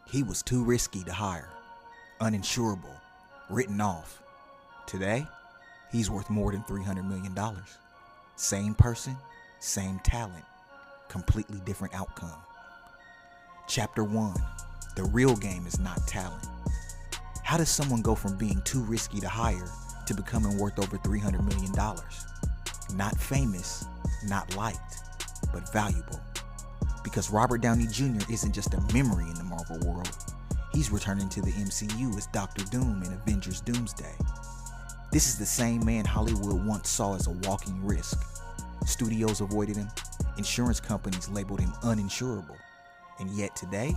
He was too risky to hire, uninsurable, written off. Today, he's worth more than $300 million. Same person, same talent, completely different outcome. Chapter 1, the real game is not talent. How does someone go from being too risky to hire to becoming worth over $300 million? Not famous, not liked, but valuable. Because Robert Downey Jr. isn't just a memory in the Marvel world. He's returning to the MCU as Dr. Doom in Avengers Doomsday. This is the same man Hollywood once saw as a walking risk. Studios avoided him, insurance companies labeled him uninsurable. And yet today,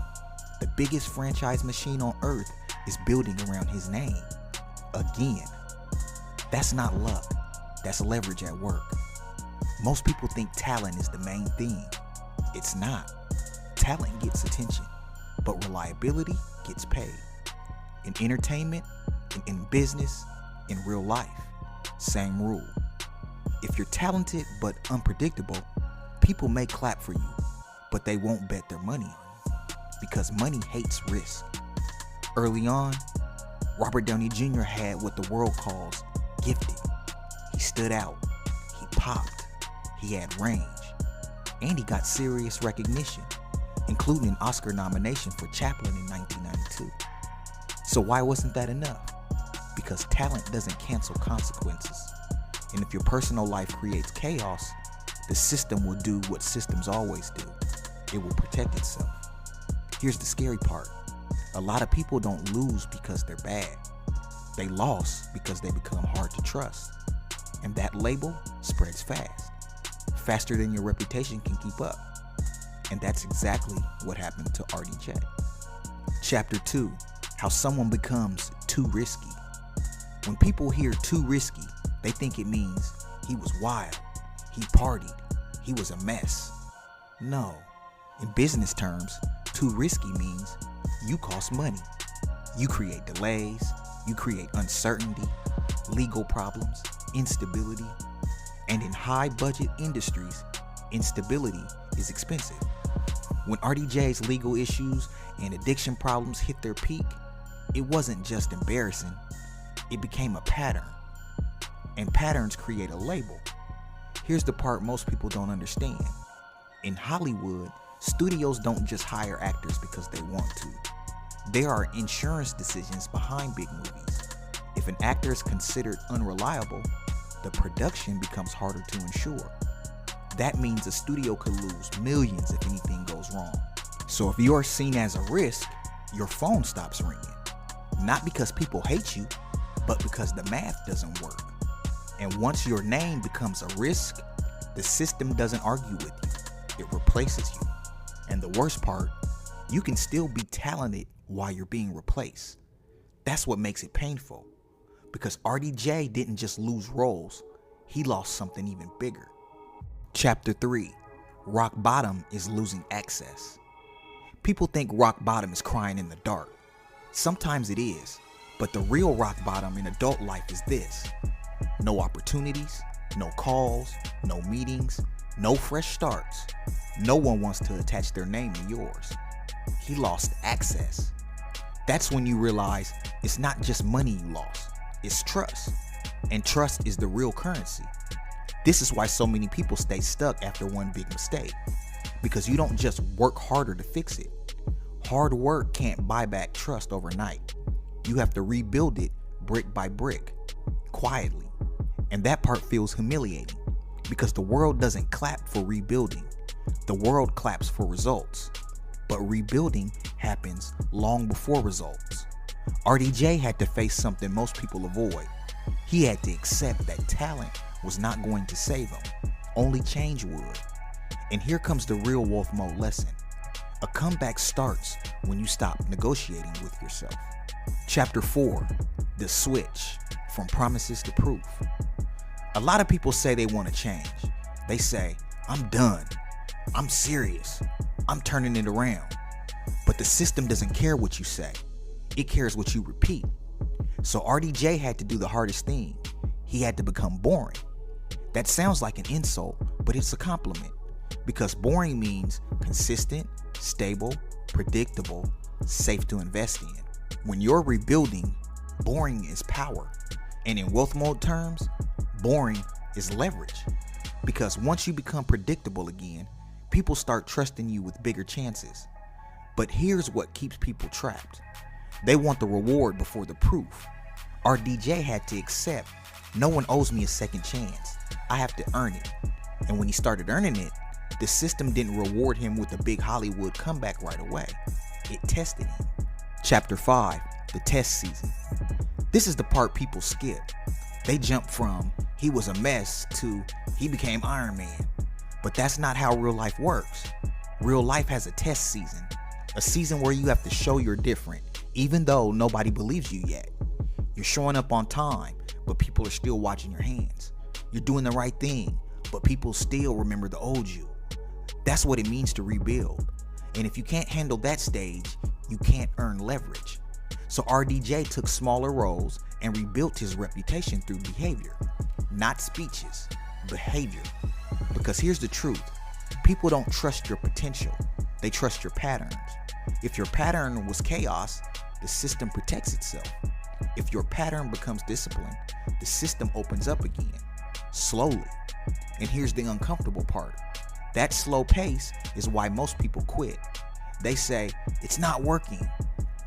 the biggest franchise machine on earth is building around his name. Again. That's not luck, that's leverage at work. Most people think talent is the main thing. It's not. Talent gets attention, but reliability gets paid. In entertainment, in business, in real life, same rule. If you're talented but unpredictable, people may clap for you, but they won't bet their money on you because money hates risk. Early on, Robert Downey Jr. had what the world calls gifted. He stood out, he popped, he had range, and he got serious recognition, including an Oscar nomination for Chaplin in 1992. So why wasn't that enough? Because talent doesn't cancel consequences. And if your personal life creates chaos, the system will do what systems always do. It will protect itself. Here's the scary part. A lot of people don't lose because they're bad. They lost because they become hard to trust. And that label spreads fast. Faster than your reputation can keep up. And that's exactly what happened to RDJ. Chapter 2, how someone becomes too risky. When people hear too risky, they think it means he was wild, he partied, he was a mess. No, in business terms, too risky means you cost money. You create delays, you create uncertainty, legal problems, instability, and in high budget industries, instability is expensive. When RDJ's legal issues and addiction problems hit their peak, it wasn't just embarrassing, it became a pattern. And patterns create a label. Here's the part most people don't understand. In Hollywood, studios don't just hire actors because they want to. There are insurance decisions behind big movies. If an actor is considered unreliable, the production becomes harder to insure. That means a studio could lose millions if anything goes wrong. So if you are seen as a risk, your phone stops ringing. Not because people hate you, but because the math doesn't work. And once your name becomes a risk, the system doesn't argue with you. It replaces you. And the worst part, you can still be talented while you're being replaced. That's what makes it painful. Because RDJ didn't just lose roles, he lost something even bigger. Chapter 3, rock bottom is losing access. People think rock bottom is crying in the dark. Sometimes it is, but the real rock bottom in adult life is this. No opportunities, no calls, no meetings, no fresh starts. No one wants to attach their name to yours. He lost access. That's when you realize it's not just money you lost, it's trust. And trust is the real currency. This is why so many people stay stuck after one big mistake. Because you don't just work harder to fix it. Hard work can't buy back trust overnight. You have to rebuild it brick by brick, quietly. And that part feels humiliating because the world doesn't clap for rebuilding. The world claps for results. But rebuilding happens long before results. RDJ had to face something most people avoid. He had to accept that talent was not going to save him. Only change would. And here comes the real wolf mode lesson. A comeback starts when you stop negotiating with yourself. Chapter 4, the switch from promises to proof. A lot of people say they want to change. They say, I'm done. I'm serious. I'm turning it around. But the system doesn't care what you say. It cares what you repeat. So RDJ had to do the hardest thing. He had to become boring. That sounds like an insult, but it's a compliment. Because boring means consistent, stable, predictable, safe to invest in. When you're rebuilding, boring is power. And in wealth mode terms, boring is leverage. Because once you become predictable again, people start trusting you with bigger chances. But here's what keeps people trapped. They want the reward before the proof. Our DJ had to accept, no one owes me a second chance. I have to earn it. And when he started earning it, the system didn't reward him with a big Hollywood comeback right away. It tested him. Chapter 5, the test season. This is the part people skip. They jump from, he was a mess, to, he became Iron Man. But that's not how real life works. Real life has a test season. A season where you have to show you're different, even though nobody believes you yet. You're showing up on time, but people are still watching your hands. You're doing the right thing, but people still remember the old you. That's what it means to rebuild. And if you can't handle that stage, you can't earn leverage. So RDJ took smaller roles and rebuilt his reputation through behavior, not speeches, behavior. Because here's the truth, people don't trust your potential, they trust your patterns. If your pattern was chaos, the system protects itself. If your pattern becomes discipline, the system opens up again, slowly. And here's the uncomfortable part. That slow pace is why most people quit. They say, it's not working,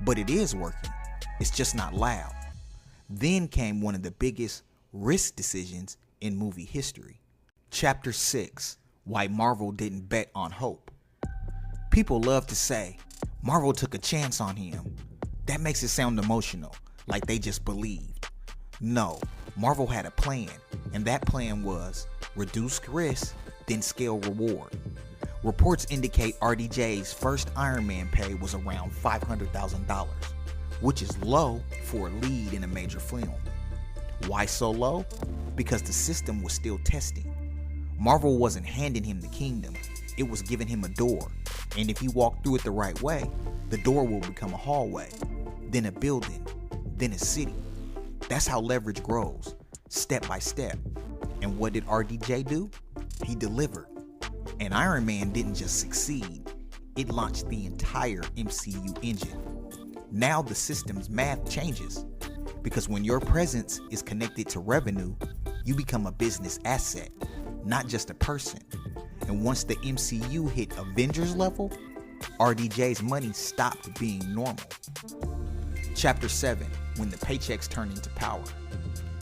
but it is working. It's just not loud. Then came one of the biggest risk decisions in movie history. Chapter 6, why Marvel didn't bet on hope. People love to say, Marvel took a chance on him. That makes it sound emotional, like they just believed. No, Marvel had a plan, and that plan was reduce risk, then scale reward. Reports indicate RDJ's first Iron Man pay was around $500,000, which is low for a lead in a major film. Why so low? Because the system was still testing. Marvel wasn't handing him the kingdom, it was giving him a door, and if he walked through it the right way, the door will become a hallway, then a building, then a city. That's how leverage grows, step by step. And what did RDJ do? He delivered. And Iron Man didn't just succeed, it launched the entire MCU engine. Now the system's math changes, because when your presence is connected to revenue, you become a business asset, not just a person. And once the MCU hit Avengers level, RDJ's money stopped being normal. Chapter 7, when the paychecks turn into power.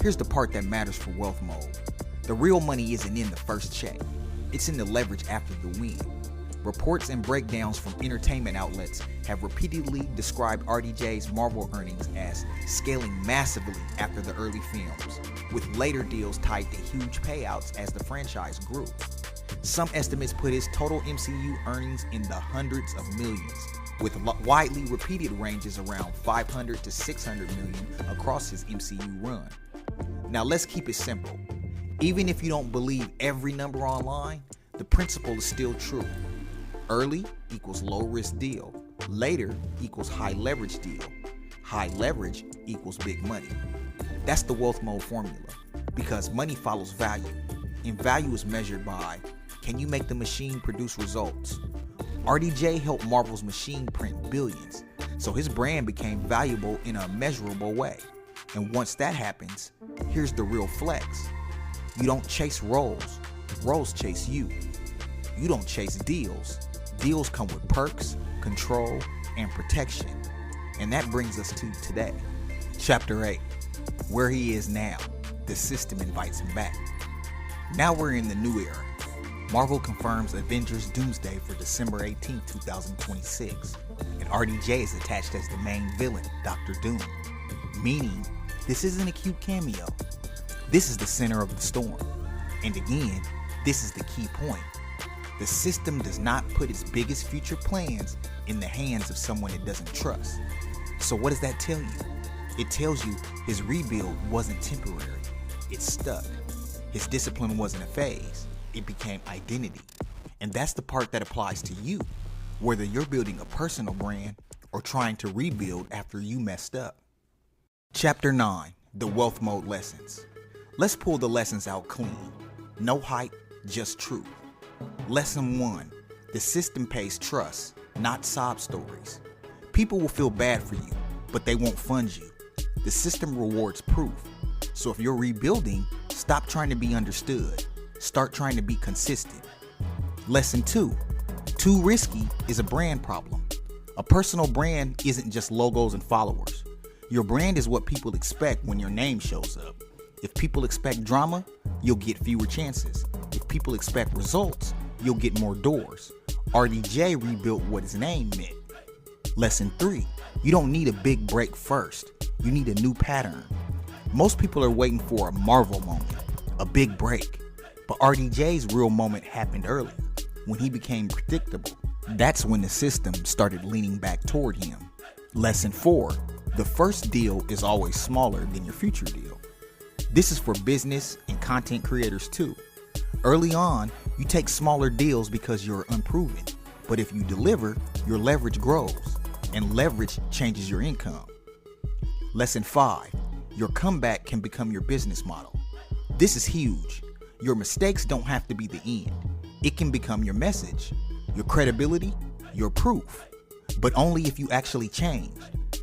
Here's the part that matters for wealth mode. The real money isn't in the first check. It's in the leverage after the win. Reports and breakdowns from entertainment outlets have repeatedly described RDJ's Marvel earnings as scaling massively after the early films, with later deals tied to huge payouts as the franchise grew. Some estimates put his total MCU earnings in the hundreds of millions, with widely repeated ranges around 500 to 600 million across his MCU run. Now let's keep it simple. Even if you don't believe every number online, the principle is still true. Early equals low risk deal. Later equals high leverage deal. High leverage equals big money. That's the wealth mode formula, because money follows value, and value is measured by, can you make the machine produce results? RDJ helped Marvel's machine print billions, so his brand became valuable in a measurable way. And once that happens, here's the real flex. You don't chase roles, roles chase you. You don't chase deals, deals come with perks, control, and protection. And that brings us to today. Chapter 8, where he is now, the system invites him back. Now we're in the new era. Marvel confirms Avengers Doomsday for December 18, 2026, and RDJ is attached as the main villain, Dr. Doom. Meaning, this isn't a cute cameo. This is the center of the storm. And again, this is the key point. The system does not put its biggest future plans in the hands of someone it doesn't trust. So what does that tell you? It tells you his rebuild wasn't temporary, it stuck. His discipline wasn't a phase, it became identity. And that's the part that applies to you, whether you're building a personal brand or trying to rebuild after you messed up. Chapter 9, the wealth mode lessons. Let's pull the lessons out clean. No hype, just truth. Lesson 1, the system pays trust, not sob stories. People will feel bad for you, but they won't fund you. The system rewards proof. So if you're rebuilding, stop trying to be understood. Start trying to be consistent. Lesson 2. Too risky is a brand problem. A personal brand isn't just logos and followers. Your brand is what people expect when your name shows up. If people expect drama, you'll get fewer chances. If people expect results, you'll get more doors. RDJ rebuilt what his name meant. Lesson 3. You don't need a big break first. You need a new pattern. Most people are waiting for a Marvel moment, a big break. But RDJ's real moment happened earlier, when he became predictable. That's when the system started leaning back toward him. Lesson 4. The first deal is always smaller than your future deal. This is for business and content creators too. Early on, you take smaller deals because you're unproven. But if you deliver, your leverage grows, and leverage changes your income. Lesson 5. Your comeback can become your business model. This is huge. Your mistakes don't have to be the end. It can become your message, your credibility, your proof. But only if you actually change.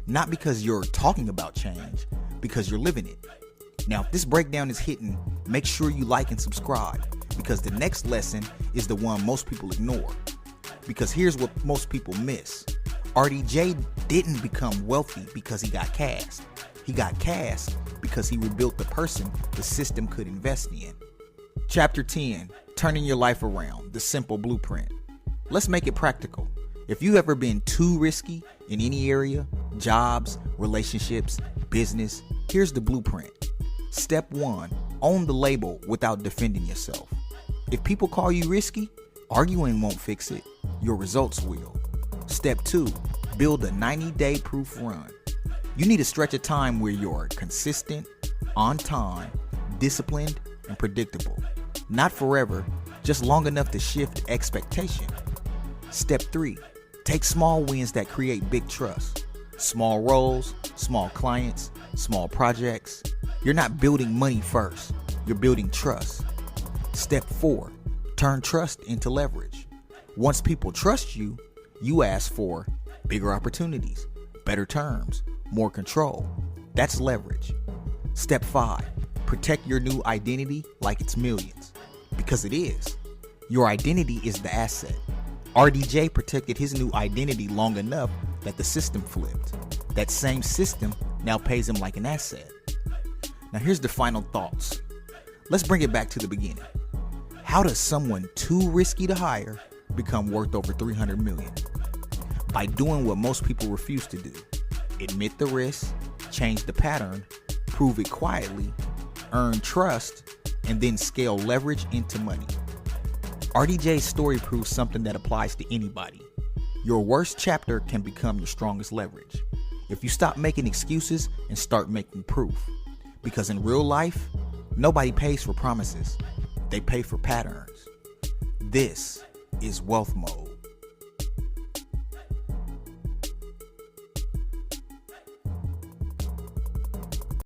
Not because you're talking about change, because you're living it. Now, if this breakdown is hitting, make sure you like and subscribe, because the next lesson is the one most people ignore. Because here's what most people miss. RDJ didn't become wealthy because he got cast. He got cast because he rebuilt the person the system could invest in. Chapter 10, Turning Your Life Around, the simple blueprint. Let's make it practical. If you've ever been too risky in any area, jobs, relationships, business, here's the blueprint. Step 1, own the label without defending yourself. If people call you risky, arguing won't fix it. Your results will. Step 2, build a 90-day proof run. You need a stretch of time where you're consistent, on time, disciplined, and predictable. Not forever, just long enough to shift expectation. Step 3, take small wins that create big trust. Small roles, small clients, small projects. You're not building money first, you're building trust. Step 4, turn trust into leverage. Once people trust you, you ask for bigger opportunities, better terms, more control. That's leverage. Step 5, protect your new identity like it's millions. Because it is. Your identity is the asset. RDJ protected his new identity long enough that the system flipped. That same system now pays him like an asset. Now here's the final thoughts. Let's bring it back to the beginning. How does someone too risky to hire become worth over $300 million? By doing what most people refuse to do. Admit the risk, change the pattern, prove it quietly, earn trust, and then scale leverage into money. RDJ's story proves something that applies to anybody. Your worst chapter can become your strongest leverage. If you stop making excuses and start making proof. Because in real life, nobody pays for promises. They pay for patterns. This is wealth mode.